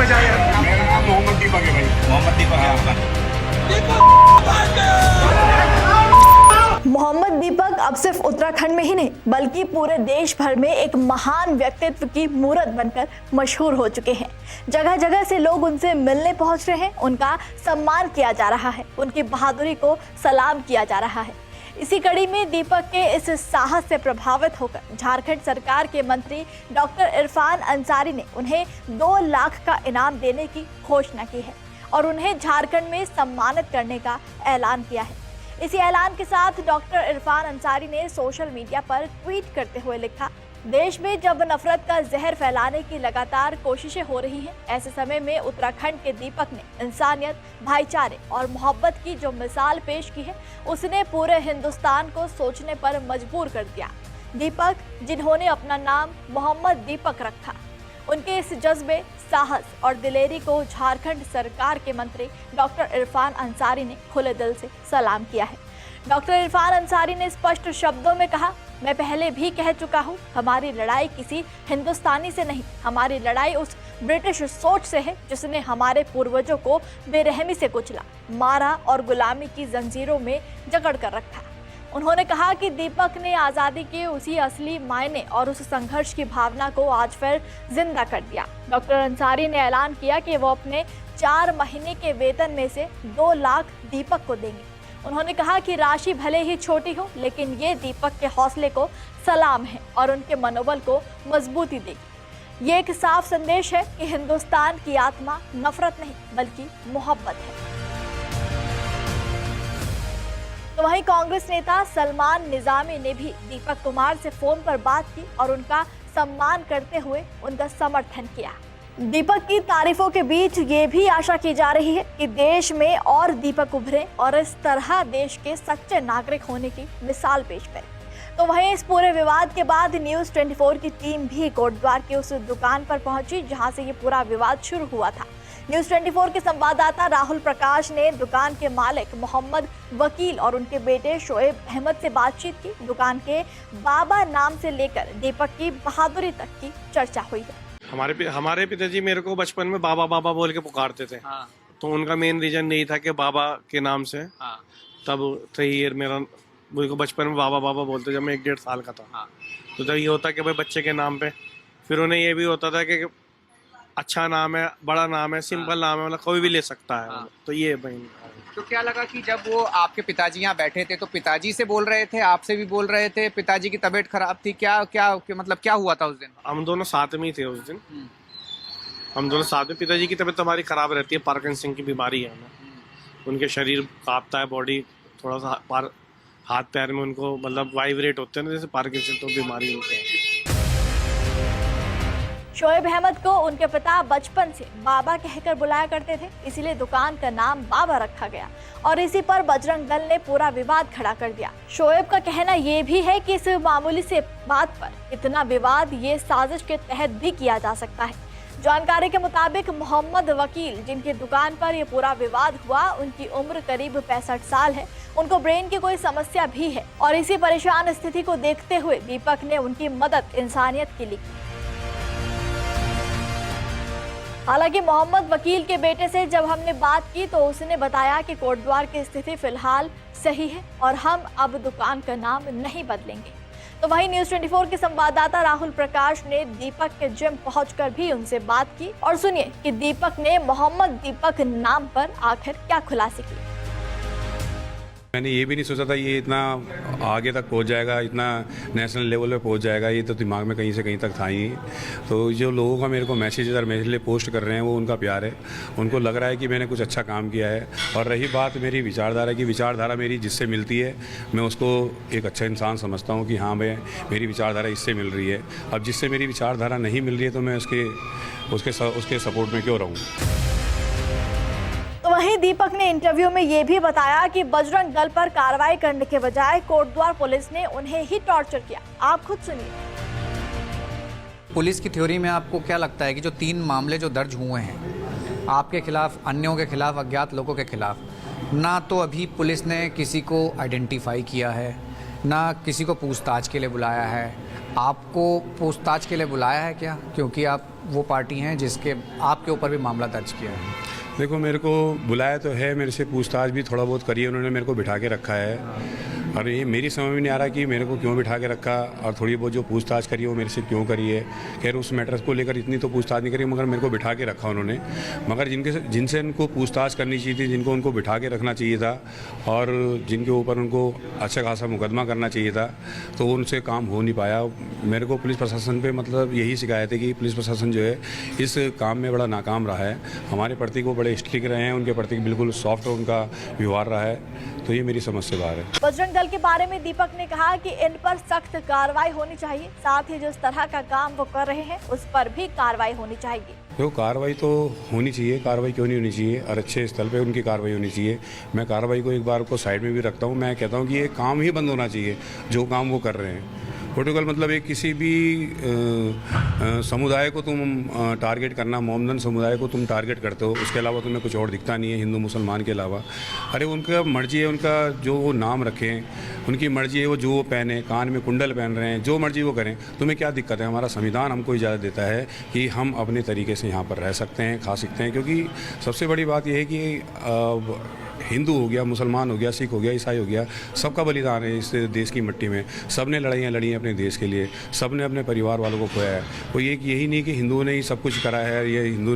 मेरा नाम मोहम्मद दीपक है भाई। मोहम्मद दीपक है आपका? मोहम्मद दीपक अब सिर्फ उत्तराखंड में ही नहीं बल्कि पूरे देश भर में एक महान व्यक्तित्व की मूरत बनकर मशहूर हो चुके हैं। जगह जगह से लोग उनसे मिलने पहुंच रहे हैं, उनका सम्मान किया जा रहा है, उनकी बहादुरी को सलाम किया जा रहा है। इसी कड़ी में दीपक के इस साहस से प्रभावित होकर झारखंड सरकार के मंत्री डॉक्टर इरफान अंसारी ने उन्हें 2 लाख का इनाम देने की घोषणा की है और उन्हें झारखंड में सम्मानित करने का ऐलान किया है। इसी ऐलान के साथ डॉक्टर इरफान अंसारी ने सोशल मीडिया पर ट्वीट करते हुए लिखा, देश में जब नफरत का जहर फैलाने की लगातार कोशिशें हो रही हैं, ऐसे समय में उत्तराखंड के दीपक ने इंसानियत, भाईचारे और मोहब्बत की जो मिसाल पेश की है, उसने पूरे हिंदुस्तान को सोचने पर मजबूर कर दिया। दीपक, जिन्होंने अपना नाम मोहम्मद दीपक रखा, उनके इस जज्बे, साहस और दिलेरी को झारखंड सरकार के मंत्री डॉक्टर इरफान अंसारी ने खुले दिल से सलाम किया है। डॉक्टर इरफान अंसारी ने स्पष्ट शब्दों में कहा, मैं पहले भी कह चुका हूँ, हमारी लड़ाई किसी हिंदुस्तानी से नहीं, हमारी लड़ाई उस ब्रिटिश सोच से है जिसने हमारे पूर्वजों को बेरहमी से कुचला, मारा और गुलामी की जंजीरों में जकड़ कर रखा। उन्होंने कहा कि दीपक ने आज़ादी के उसी असली मायने और उस संघर्ष की भावना को आज फिर जिंदा कर दिया। डॉक्टर अंसारी ने ऐलान किया कि वो अपने 4 महीने के वेतन में से 2 लाख दीपक को देंगे। उन्होंने कहा कि राशि भले ही छोटी हो, लेकिन ये दीपक के हौसले को सलाम है और उनके मनोबल को मजबूती देगी। ये एक साफ संदेश है कि हिंदुस्तान की आत्मा नफरत नहीं बल्कि मोहब्बत है। तो वहीं कांग्रेस नेता सलमान निजामी ने भी दीपक कुमार से फोन पर बात की और उनका सम्मान करते हुए उनका समर्थन किया। दीपक की तारीफों के बीच ये भी आशा की जा रही है कि देश में और दीपक उभरे और इस तरह देश के सच्चे नागरिक होने की मिसाल पेश करें। तो वहीं इस पूरे विवाद के बाद न्यूज़ 24 की टीम भी कोटद्वार की उस दुकान पर पहुंची जहां से ये पूरा विवाद शुरू हुआ था। न्यूज़ 24 के संवाददाता राहुल प्रकाश ने दुकान के मालिक मोहम्मद वकील और उनके बेटे शोएब अहमद से बातचीत की। दुकान के बाबा नाम से लेकर दीपक की बहादुरी तक की चर्चा हुई है। हमारे पिताजी मेरे को बचपन में बाबा बाबा बोल के पुकारते थे। हाँ। तो उनका मेन रीजन यही था कि बाबा के नाम से। हाँ। तब तो मेरा मुझे को बचपन में बाबा बाबा बोलते जब मैं 1-1.5 साल का था। हाँ। तो जब ये होता कि भाई बच्चे के नाम पे, फिर उन्हें ये भी होता था कि अच्छा नाम है, बड़ा नाम है, सिंपल नाम है, मतलब कोई भी ले सकता है। हाँ। तो ये भाई। तो क्या लगा कि जब वो आपके पिताजी यहाँ बैठे थे तो पिताजी से बोल रहे थे, आपसे भी बोल रहे थे, पिताजी की तबीयत खराब थी, क्या मतलब क्या हुआ था उस दिन? हम दोनों साथ में ही थे उस दिन। हम दोनों साथ में। पिताजी की तबीयत हमारी खराब रहती है, पार्किंसन की बीमारी है ना। उनके शरीर कांपता है, बॉडी थोड़ा सा हाथ पैर में उनको मतलब वाइब्रेट होते हैं ना, जैसे पार्किंसन, तो बीमारी उनको है। शोएब अहमद को उनके पिता बचपन से बाबा कहकर बुलाया करते थे, इसीलिए दुकान का नाम बाबा रखा गया और इसी पर बजरंग दल ने पूरा विवाद खड़ा कर दिया। शोएब का कहना ये भी है कि इस मामूली से बात पर इतना विवाद ये साजिश के तहत भी किया जा सकता है। जानकारी के मुताबिक मोहम्मद वकील, जिनकी दुकान पर ये पूरा विवाद हुआ, उनकी उम्र करीब 65 साल है। उनको ब्रेन की कोई समस्या भी है और इसी परेशान स्थिति को देखते हुए दीपक ने उनकी मदद इंसानियत के लिए। हालांकि मोहम्मद वकील के बेटे से जब हमने बात की तो उसने बताया कि कोटद्वार की स्थिति फिलहाल सही है और हम अब दुकान का नाम नहीं बदलेंगे। तो वहीं न्यूज़ 24 के संवाददाता राहुल प्रकाश ने दीपक के जिम पहुंचकर भी उनसे बात की और सुनिए कि दीपक ने मोहम्मद दीपक नाम पर आखिर क्या खुलासे किए। मैंने ये भी नहीं सोचा था ये इतना आगे तक पहुंच जाएगा, इतना नेशनल लेवल पे पहुंच जाएगा, ये तो दिमाग में कहीं से कहीं तक था ही। तो जो लोगों का मेरे को मैसेज और मेरे लिए पोस्ट कर रहे हैं वो उनका प्यार है, उनको लग रहा है कि मैंने कुछ अच्छा काम किया है। और रही बात मेरी विचारधारा की, विचारधारा मेरी जिससे मिलती है मैं उसको एक अच्छा इंसान समझता हूँ कि हाँ मैं मेरी विचारधारा इससे मिल रही है। अब जिससे मेरी विचारधारा नहीं मिल रही है तो मैं उसके सपोर्ट में क्यों रहूँ। वहीं दीपक ने इंटरव्यू में ये भी बताया कि बजरंग दल पर कार्रवाई करने के बजाय कोटद्वार पुलिस ने उन्हें ही टॉर्चर किया। आप खुद सुनिए। पुलिस की थ्योरी में आपको क्या लगता है कि जो 3 मामले जो दर्ज हुए हैं आपके खिलाफ, अन्यों के खिलाफ, अज्ञात लोगों के खिलाफ, ना तो अभी पुलिस ने किसी को आइडेंटिफाई किया है, ना किसी को पूछताछ के लिए बुलाया है, आपको पूछताछ के लिए बुलाया है क्या, क्योंकि आप वो पार्टी हैं जिसके आपके ऊपर भी मामला दर्ज किया है? देखो, मेरे को बुलाया तो है, मेरे से पूछताछ भी थोड़ा बहुत करी है उन्होंने, मेरे को बिठा के रखा है। और ये मेरी समझ में नहीं आ रहा कि मेरे को क्यों बिठा के रखा, और थोड़ी बहुत जो पूछताछ करी है वो मेरे से क्यों करी है। खैर उस मैटर को लेकर इतनी तो पूछताछ नहीं करी, मगर मेरे को बिठा के रखा उन्होंने। मगर जिनसे उनको पूछताछ करनी चाहिए थी, जिनको उनको बिठा के रखना चाहिए था और जिनके ऊपर उनको अच्छा खासा मुकदमा करना चाहिए था, तो उनसे काम हो नहीं पाया। मेरे को पुलिस प्रशासन पे मतलब यही शिकायत है कि पुलिस प्रशासन जो है इस काम में बड़ा नाकाम रहा है। हमारे प्रति को बड़े स्ट्रिक्ट रहे हैं, उनके प्रति बिल्कुल सॉफ्ट उनका व्यवहार रहा है, तो ये मेरी समझ से बाहर है। बजरंग दल के बारे में दीपक ने कहा कि इन पर सख्त कार्रवाई होनी चाहिए, साथ ही जिस तरह का काम वो कर रहे हैं उस पर भी कार्रवाई होनी चाहिए। तो कार्रवाई तो होनी चाहिए, कार्रवाई क्यों नहीं होनी चाहिए, और अच्छे स्थल पे उनकी कार्रवाई होनी चाहिए। मैं कार्रवाई को एक बार को साइड में भी रखता हूँ। मैं कहता हूँ कि ये काम ही बंद होना चाहिए जो काम वो कर रहे हैं। प्रोटोकॉल मतलब एक किसी भी समुदाय को तुम टारगेट करना, मोमदन समुदाय को तुम टारगेट करते हो, उसके अलावा तुम्हें कुछ और दिखता नहीं है हिंदू मुसलमान के अलावा। अरे उनका मर्जी है, उनका जो वो नाम रखें, उनकी मर्जी है, वो जो वो पहने, कान में कुंडल पहन रहे हैं, जो मर्जी वो करें, तुम्हें क्या दिक्कत है? हमारा संविधान हमको इजाज़त देता है कि हम अपने तरीके से यहाँ पर रह सकते हैं, खा सकते हैं। क्योंकि सबसे बड़ी बात यह है कि हिंदू हो गया, मुसलमान हो गया, सिख हो गया, ईसाई हो गया, सबका बलिदान है इस देश की मिट्टी में। सब ने लड़ाइयाँ लड़ी हैं अपने देश के लिए, सब ने अपने परिवार वालों को खोया है। तो यही नहीं कि हिंदुओं ने ही सब कुछ करा है, ये हिंदुओं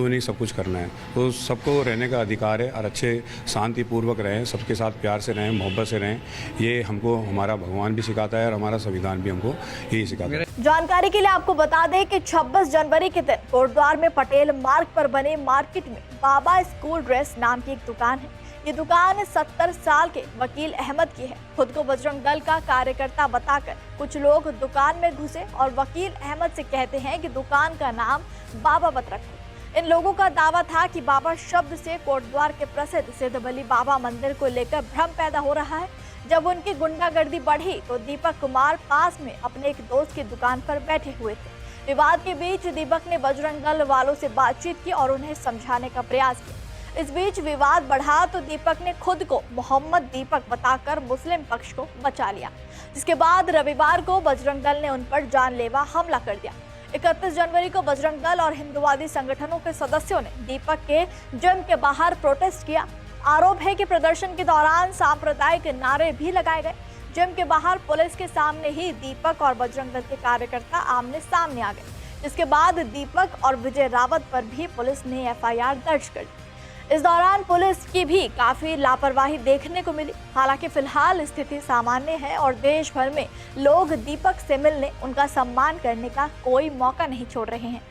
ने ही सब कुछ करना है। तो सबको रहने का अधिकार है और अच्छे शांतिपूर्वक रहें, सबके साथ प्यार से रहें, मोहब्बत से रहें। ये हमको हमारा भगवान भी सिखाता है और हमारा संविधान भी हमको यही सिखाता है। जानकारी के लिए आपको बता दें कि 26 जनवरी के दिन कोटद्वार में पटेल मार्ग पर बने मार्केट में बाबा स्कूल ड्रेस नाम की एक दुकान है। ये दुकान 70 साल के वकील अहमद की है। खुद को बजरंग दल का कार्यकर्ता बताकर कुछ लोग दुकान में घुसे और वकील अहमद से कहते हैं कि दुकान का नाम बाबा मत रखो। इन लोगों का दावा था कि बाबा शब्द से कोटद्वार के प्रसिद्ध सिद्धबली बाबा मंदिर को लेकर भ्रम पैदा हो रहा है। जब उनकी गुंडागर्दी बढ़ी तो दीपक कुमार पास में अपने एक दोस्त की दुकान पर बैठे हुए थे। विवाद के बीच दीपक ने बजरंग दल वालों से बातचीत की और उन्हें समझाने का प्रयास किया। इस बीच विवाद बढ़ा तो दीपक ने खुद को मोहम्मद दीपक बताकर मुस्लिम पक्ष को बचा लिया, जिसके बाद रविवार को बजरंग दल ने उन पर जानलेवा हमला कर दिया। 31 जनवरी को बजरंग दल और हिंदुवादी संगठनों के सदस्यों ने दीपक के जिम के बाहर प्रोटेस्ट किया। आरोप है कि प्रदर्शन के दौरान सांप्रदायिक नारे भी लगाए गए। जिम के बाहर पुलिस के सामने ही दीपक और बजरंग दल के कार्यकर्ता आमने सामने आ गए, जिसके बाद दीपक और विजय रावत पर भी पुलिस ने एफआईआर दर्ज कर दी। इस दौरान पुलिस की भी काफी लापरवाही देखने को मिली। हालांकि फिलहाल स्थिति सामान्य है और देश भर में लोग दीपक से मिलने, उनका सम्मान करने का कोई मौका नहीं छोड़ रहे हैं।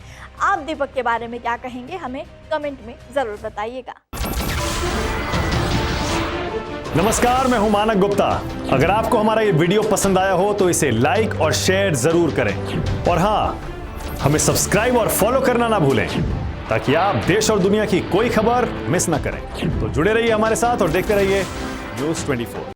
आप दीपक के बारे में क्या कहेंगे, हमें कमेंट में जरूर बताइएगा। नमस्कार, मैं हूं मानक गुप्ता। अगर आपको हमारा ये वीडियो पसंद आया हो तो इसे लाइक और शेयर जरूर करें, और हाँ, हमें सब्सक्राइब और फॉलो करना ना भूलें ताकि आप देश और दुनिया की कोई खबर मिस ना करें। तो जुड़े रहिए हमारे साथ और देखते रहिए न्यूज़ 24।